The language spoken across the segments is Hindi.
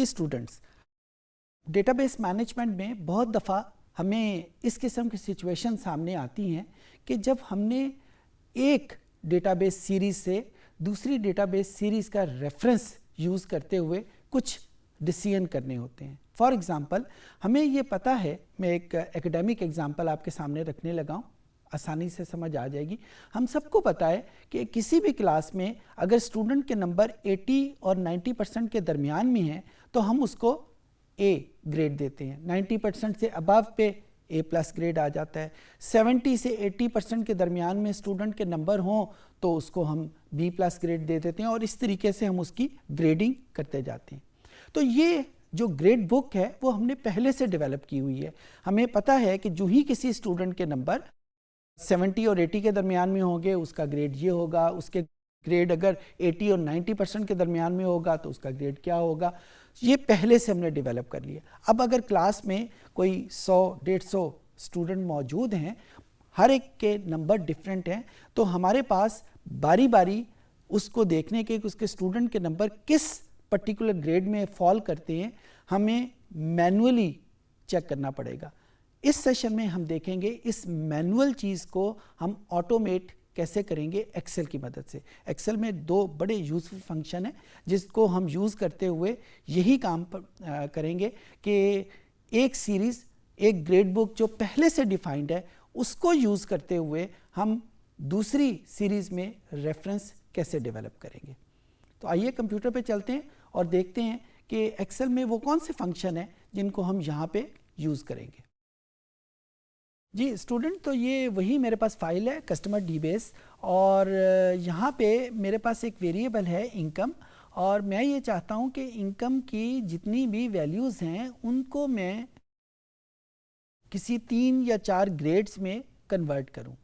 स्टूडेंट्स, डेटाबेस मैनेजमेंट में बहुत दफ़ा हमें इस किस्म की सिचुएशन सामने आती हैं कि जब हमने एक डेटाबेस सीरीज़ से दूसरी डेटाबेस सीरीज़ का रेफरेंस यूज़ करते हुए कुछ डिसीजन करने होते हैं। फॉर एग्ज़ाम्पल, हमें ये पता है, मैं एक एकेडमिक एग्ज़ाम्पल आपके सामने रखने लगा हूँ, आसानी से समझ आ जाएगी। हम सबको पता है कि किसी भी क्लास में अगर स्टूडेंट के नंबर 80 और 90% के दरमियान में हैं तो हम उसको ए ग्रेड देते हैं। 90% से अबव पे ए प्लस ग्रेड आ जाता है। 70 से 80% के दरमियान में स्टूडेंट के नंबर हों तो उसको हम बी प्लस ग्रेड दे देते हैं और इस तरीके से हम उसकी ग्रेडिंग करते जाते हैं। तो ये जो ग्रेड बुक है वो हमने पहले से डेवलप की हुई है। हमें पता है कि जो ही किसी स्टूडेंट के नंबर 70 और 80 के दरमियान में होंगे उसका ग्रेड ये होगा, उसके ग्रेड अगर 80 और 90% के दरमियान में होगा तो उसका ग्रेड क्या होगा, ये पहले से हमने डेवलप कर लिया। अब अगर क्लास में कोई 100-150 स्टूडेंट मौजूद हैं, हर एक के नंबर डिफरेंट हैं, तो हमारे पास बारी बारी उसको देखने के कि उसके स्टूडेंट के नंबर किस पर्टिकुलर ग्रेड में फॉल करते हैं हमें मैनुअली चेक करना पड़ेगा। इस सेशन में हम देखेंगे इस मैनुअल चीज़ को हम ऑटोमेट कैसे करेंगे एक्सेल की मदद से। एक्सेल में दो बड़े यूज़फुल फंक्शन हैं जिसको हम यूज़ करते हुए यही काम करेंगे कि एक सीरीज़, एक ग्रेड बुक जो पहले से डिफाइंड है उसको यूज़ करते हुए हम दूसरी सीरीज़ में रेफरेंस कैसे डेवलप करेंगे। तो आइए कंप्यूटर पे चलते हैं और देखते हैं कि एक्सेल में वो कौन से फंक्शन हैं जिनको हम यहाँ पे यूज़ करेंगे। जी स्टूडेंट, तो ये वही मेरे पास फाइल है कस्टमर डीबेस, और यहाँ पे मेरे पास एक वेरिएबल है इनकम, और मैं ये चाहता हूँ कि इनकम की जितनी भी वैल्यूज़ हैं उनको मैं किसी 3 या 4 ग्रेड्स में कन्वर्ट करूँ,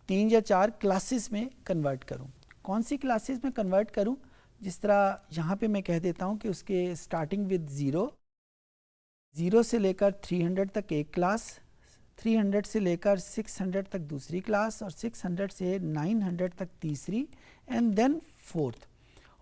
3 या 4 क्लासेस में कन्वर्ट करूँ। कौन सी क्लासेस में कन्वर्ट करूँ? जिस तरह यहाँ पे मैं कह देता हूँ कि उसके स्टार्टिंग विद 0 से लेकर 300 तक एक क्लास, 300 से लेकर 600 तक दूसरी क्लास, और 600 से 900 तक तीसरी, एंड देन फोर्थ।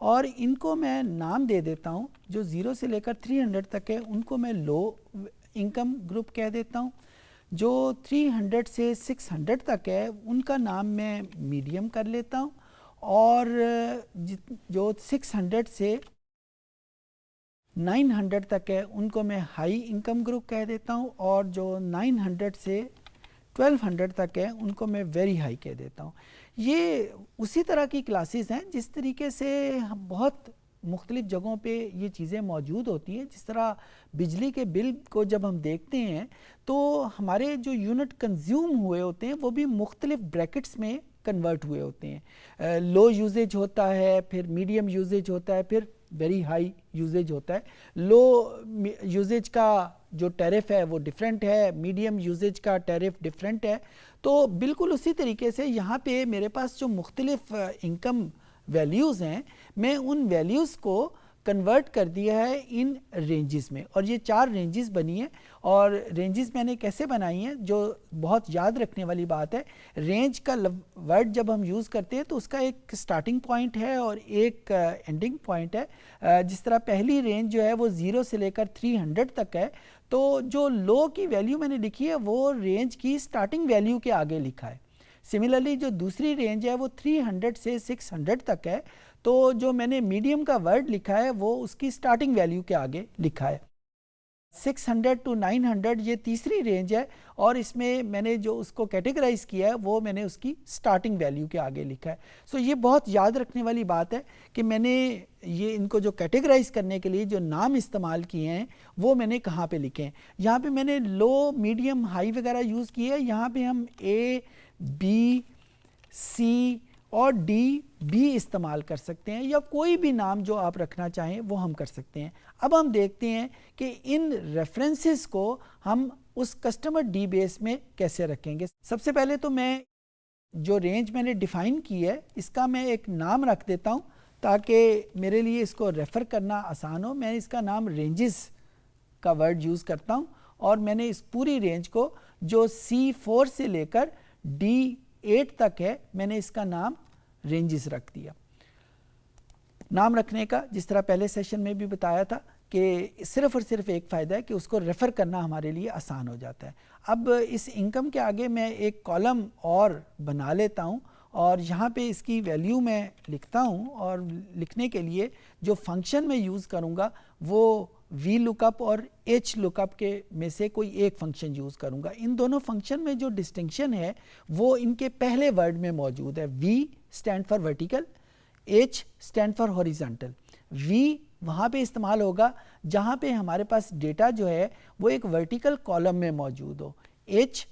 और इनको मैं नाम दे देता हूँ, जो 0 से लेकर 300 तक है उनको मैं लो इनकम ग्रुप कह देता हूँ, जो 300 से 600 तक है उनका नाम मैं मीडियम कर लेता हूँ, और जो 600 से 900 तक है उनको मैं हाई इनकम ग्रुप कह देता हूँ, और जो 900 से 1200 तक है उनको मैं वेरी हाई कह देता हूँ। ये उसी तरह की क्लासेस हैं जिस तरीके से हम बहुत मुख्तलिफ जगहों पे ये चीज़ें मौजूद होती हैं। जिस तरह बिजली के बिल को जब हम देखते हैं तो हमारे जो यूनिट कंज्यूम हुए होते हैं वो भी मुख्तलिफ ब्रैकेट्स में कन्वर्ट हुए होते हैं। लो यूजेज होता है, फिर मीडियम यूजेज होता है, फिर वेरी हाई यूजेज होता है। लो यूजेज का जो टैरिफ है वो डिफरेंट है, मीडियम यूजेज का टैरिफ डिफरेंट है। तो बिल्कुल उसी तरीके से यहाँ पे मेरे पास जो मुख्तलिफ इनकम वैल्यूज़ हैं, मैं उन वैल्यूज़ को कन्वर्ट कर दिया है इन रेंजेस में, और ये 4 रेंजेस बनी है। और रेंजेस मैंने कैसे बनाई हैं, जो बहुत याद रखने वाली बात है, रेंज का वर्ड जब हम यूज़ करते हैं तो उसका एक स्टार्टिंग पॉइंट है और एक एंडिंग पॉइंट है। जिस तरह पहली रेंज जो है वो 0 से लेकर 300 तक है, तो जो लो की वैल्यू मैंने लिखी है वो रेंज की स्टार्टिंग वैल्यू के आगे लिखा है। सिमिलरली जो दूसरी रेंज है वो 300 से 600 तक है, तो जो मैंने मीडियम का वर्ड लिखा है वो उसकी स्टार्टिंग वैल्यू के आगे लिखा है। 600 टू 900 ये तीसरी रेंज है, और इसमें मैंने जो उसको कैटेगराइज किया है वो मैंने उसकी स्टार्टिंग वैल्यू के आगे लिखा है। सो ये बहुत याद रखने वाली बात है कि मैंने ये इनको जो कैटेगराइज करने के लिए जो नाम इस्तेमाल किए हैं वो मैंने कहाँ पे लिखे हैं। यहाँ पे मैंने लो, मीडियम, हाई वगैरह यूज़ किए हैं। यहाँ पे हम ए, बी, सी और डी भी इस्तेमाल कर सकते हैं, या कोई भी नाम जो आप रखना चाहें वो हम कर सकते हैं। अब हम देखते हैं कि इन रेफरेंसेस को हम उस कस्टमर डी बेस में कैसे रखेंगे। सबसे पहले तो मैं जो रेंज मैंने डिफ़ाइन की है इसका मैं एक नाम रख देता हूं ताकि मेरे लिए इसको रेफ़र करना आसान हो। मैं इसका नाम रेंजेस का वर्ड यूज़ करता हूं, और मैंने इस पूरी रेंज को जो C4 से लेकर D8 तक है मैंने इसका नाम रेंजेस रख दिया। नाम रखने का जिस तरह पहले सेशन में भी बताया था कि सिर्फ और सिर्फ एक फ़ायदा है कि उसको रेफ़र करना हमारे लिए आसान हो जाता है। अब इस इनकम के आगे मैं एक कॉलम और बना लेता हूँ और यहाँ पे इसकी वैल्यू मैं लिखता हूँ, और लिखने के लिए जो फंक्शन मैं यूज़ करूँगा वो वी लुकअप और एच लुकअप के में से कोई एक फंक्शन यूज़ करूँगा। इन दोनों फंक्शन में जो डिस्टिंक्शन है वो इनके पहले वर्ड में मौजूद है। V stand for vertical, H stand for horizontal. V वहाँ पे इस्तेमाल होगा जहाँ पे हमारे पास डेटा जो है वो एक वर्टिकल कॉलम में मौजूद हो। H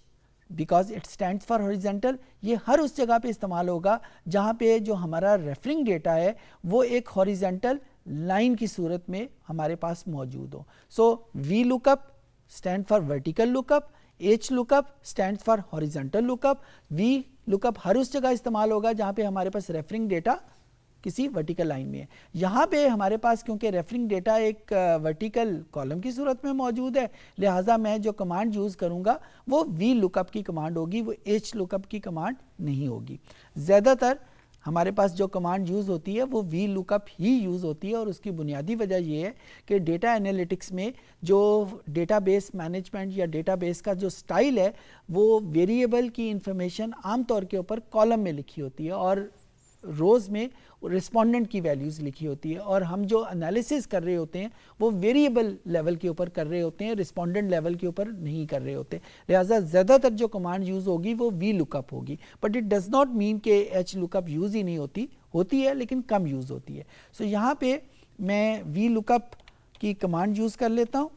because it stand for horizontal, ये हर उस जगह पे इस्तेमाल होगा जहाँ पे जो हमारा रेफरिंग डेटा है वो एक हॉरिजॉन्टल लाइन की सूरत में हमारे पास मौजूद हो। So V lookup stand for vertical lookup, H lookup stand for horizontal lookup. V lookup हर उस जगह इस्तेमाल होगा जहाँ पे हमारे पास रेफरिंग डेटा किसी वर्टिकल लाइन में है। यहाँ पे हमारे पास क्योंकि रेफरिंग डेटा एक वर्टिकल कॉलम की सूरत में मौजूद है, लिहाजा मैं जो कमांड यूज़ करूँगा वो वी लुकअप की कमांड होगी, वो एच लुकअप की कमांड नहीं होगी। ज़्यादातर हमारे पास जो कमांड यूज़ होती है वो वी लुकअप ही यूज़ होती है, और उसकी बुनियादी वजह ये है कि डेटा एनालिटिक्स में जो डेटाबेस मैनेजमेंट या डेटाबेस का जो स्टाइल है वो वेरिएबल की इंफॉर्मेशन आमतौर के ऊपर कॉलम में लिखी होती है और रोज़ में रिस्पोंडेंट की वैल्यूज़ लिखी होती है, और हम जो एनालिसिस कर रहे होते हैं वो वेरिएबल लेवल के ऊपर कर रहे होते हैं, रिस्पोंडेंट लेवल के ऊपर नहीं कर रहे होते। लिहाजा ज़्यादातर जो कमांड यूज़ होगी वो वी लुकअप होगी, but it does not mean कि एच लुकअप यूज़ ही नहीं होती है लेकिन कम यूज़ होती है। सो यहाँ पे मैं वी लुकअप की कमांड यूज़ कर लेता हूँ,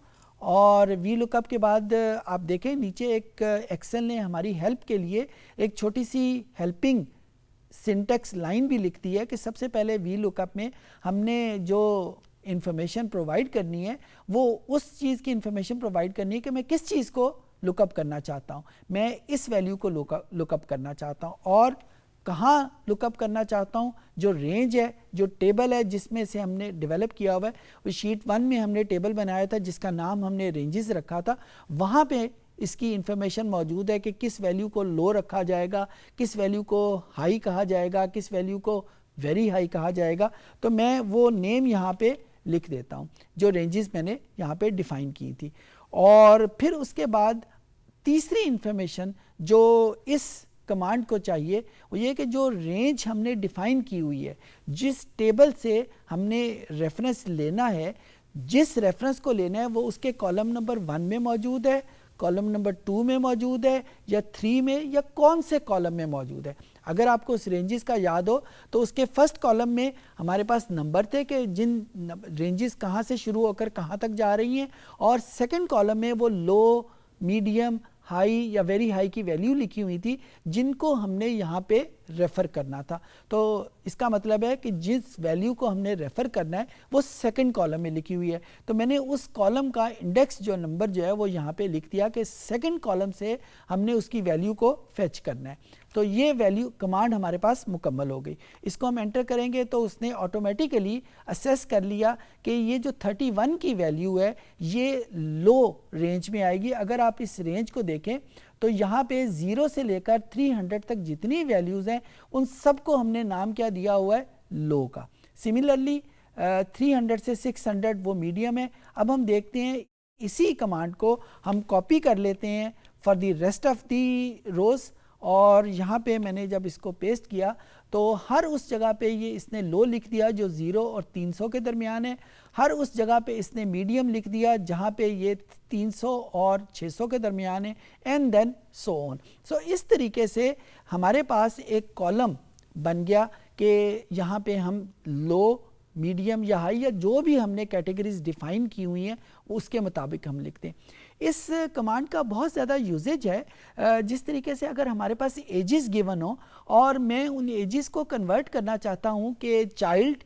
और वी लुकअप के बाद आप देखें नीचे एक एक्सेल ने हमारी हेल्प के लिए एक छोटी सी हेल्पिंग सिंटेक्स लाइन भी लिखती है कि सबसे पहले वी लुकअप में हमने जो इन्फॉर्मेशन प्रोवाइड करनी है वो उस चीज़ की इन्फॉर्मेशन प्रोवाइड करनी है कि मैं किस चीज़ को लुकअप करना चाहता हूँ। मैं इस वैल्यू को लुकअप करना चाहता हूँ और कहाँ लुकअप करना चाहता हूँ। जो रेंज है, जो टेबल है जिसमें से हमने डेवलप किया हुआ है, उस शीट 1 में हमने टेबल बनाया था जिसका नाम हमने रेंजेस रखा था, वहाँ पे इसकी इंफॉर्मेशन मौजूद है कि किस वैल्यू को लो रखा जाएगा, किस वैल्यू को हाई कहा जाएगा, किस वैल्यू को वेरी हाई कहा जाएगा। तो मैं वो नेम यहाँ पे लिख देता हूँ जो रेंजेस मैंने यहाँ पे डिफ़ाइन की थी। और फिर उसके बाद तीसरी इंफॉर्मेशन जो इस कमांड को चाहिए वो ये कि जो रेंज हमने डिफ़ाइन की हुई है, जिस टेबल से हमने रेफरेंस लेना है, जिस रेफरेंस को लेना है वो उसके कॉलम नंबर 1 में मौजूद है, कॉलम नंबर 2 में मौजूद है या 3 में, या कौन से कॉलम में मौजूद है। अगर आपको उस रेंजेस का याद हो तो उसके फर्स्ट कॉलम में हमारे पास नंबर थे कि जिन रेंजेस कहाँ से शुरू होकर कहाँ तक जा रही हैं, और सेकंड कॉलम में वो लो, मीडियम, हाई या वेरी हाई की वैल्यू लिखी हुई थी जिनको हमने यहाँ पे रेफ़र करना था। तो इसका मतलब है कि जिस वैल्यू को हमने रेफ़र करना है वो सेकंड कॉलम में लिखी हुई है। तो मैंने उस कॉलम का इंडेक्स जो नंबर जो है वो यहाँ पे लिख दिया कि सेकंड कॉलम से हमने उसकी वैल्यू को फेच करना है। तो ये वैल्यू कमांड हमारे पास मुकम्मल हो गई। इसको हम एंटर करेंगे तो उसने ऑटोमेटिकली असेस कर लिया कि ये जो 31 की वैल्यू है ये लो रेंज में आएगी। अगर आप इस रेंज को देखें तो यहाँ पे 0 से लेकर 300 तक जितनी वैल्यूज़ हैं उन सब को हमने नाम क्या दिया हुआ है, लो का। सिमिलरली 300 से 600 वो मीडियम है। अब हम देखते हैं इसी कमांड को हम कॉपी कर लेते हैं for the rest of the rows, और यहाँ पे मैंने जब इसको पेस्ट किया तो हर उस जगह पे ये इसने लो लिख दिया जो 0 और 300 के दरमियान है, हर उस जगह पे इसने मीडियम लिख दिया जहाँ पे ये 300 और 600 के दरमियान है, एंड देन सो ऑन। सो इस तरीके से हमारे पास एक कॉलम बन गया कि यहाँ पे हम लो, मीडियम या हाई या जो भी हमने कैटेगरीज डिफ़ाइन की हुई हैं उसके मुताबिक हम लिखते हैं। इस कमांड का बहुत ज़्यादा यूजेज है। जिस तरीके से अगर हमारे पास एजेस गिवन हो और मैं उन एजेस को कन्वर्ट करना चाहता हूँ कि चाइल्ड,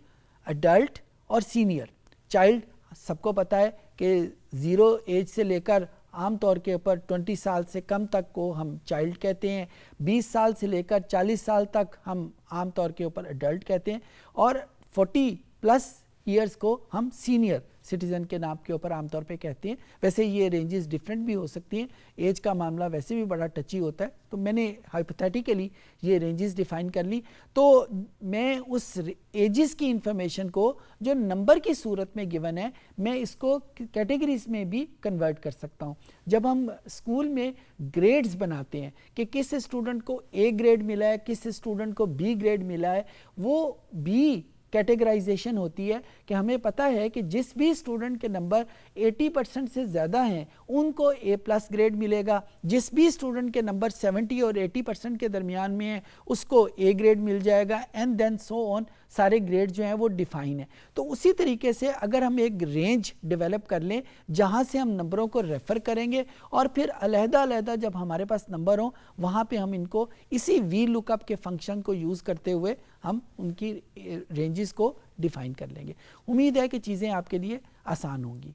अडल्ट और सीनियर। चाइल्ड सबको पता है कि 0 एज से लेकर आम तौर के ऊपर 20 साल से कम तक को हम चाइल्ड कहते हैं, 20 साल से लेकर 40 साल तक हम आम तौर के ऊपर अडल्ट कहते हैं, और 40+ ईयर्स को हम सीनियर सिटीज़न के नाम के ऊपर आमतौर पे कहते हैं। वैसे ये रेंजेस डिफरेंट भी हो सकती हैं, एज का मामला वैसे भी बड़ा टची होता है, तो मैंने हाइपोथेटिकली ये रेंजेस डिफाइन कर ली। तो मैं उस एजेस की इंफॉर्मेशन को जो नंबर की सूरत में गिवन है, मैं इसको कैटेगरीज में भी कन्वर्ट कर सकता हूँ। जब हम स्कूल में ग्रेड्स बनाते हैं कि किस स्टूडेंट को ए ग्रेड मिला है, किस स्टूडेंट को बी ग्रेड मिला है, वो बी कैटेगराइजेशन होती है कि हमें पता है कि जिस भी स्टूडेंट के नंबर 80% से ज़्यादा हैं उनको ए प्लस ग्रेड मिलेगा, जिस भी स्टूडेंट के नंबर 70 और 80% के दरमियान में है उसको ए ग्रेड मिल जाएगा, एंड देन सो ऑन। सारे ग्रेड जो हैं वो डिफाइन है। तो उसी तरीके से अगर हम एक रेंज डेवलप कर लें जहाँ से हम नंबरों को रेफ़र करेंगे और फिर अलहदा जब हमारे पास नंबर हों वहाँ पे हम इनको इसी वी लुकअप के फंक्शन को यूज़ करते हुए हम उनकी रेंजेस को डिफाइन कर लेंगे। उम्मीद है कि चीज़ें आपके लिए आसान होंगी।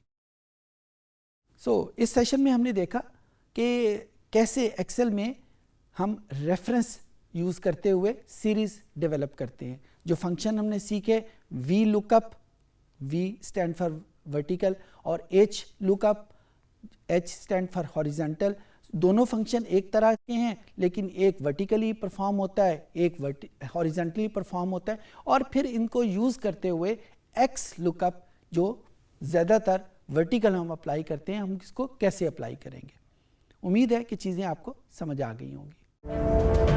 इस सेशन में हमने देखा कि कैसे एक्सेल में हम रेफरेंस यूज़ करते हुए सीरीज़ डेवलप करते हैं। जो फंक्शन हमने सीखे, V lookup, V stand for vertical, और H lookup, H stand for horizontal. दोनों फंक्शन एक तरह के हैं, लेकिन एक वर्टिकली परफॉर्म होता है, एक हॉरिजॉन्टली परफॉर्म होता है। और फिर इनको यूज़ करते हुए एक्स लुकअप जो ज़्यादातर वर्टिकल हम अप्लाई करते हैं, हम इसको कैसे अप्लाई करेंगे। उम्मीद है कि चीज़ें आपको समझ आ गई होंगी।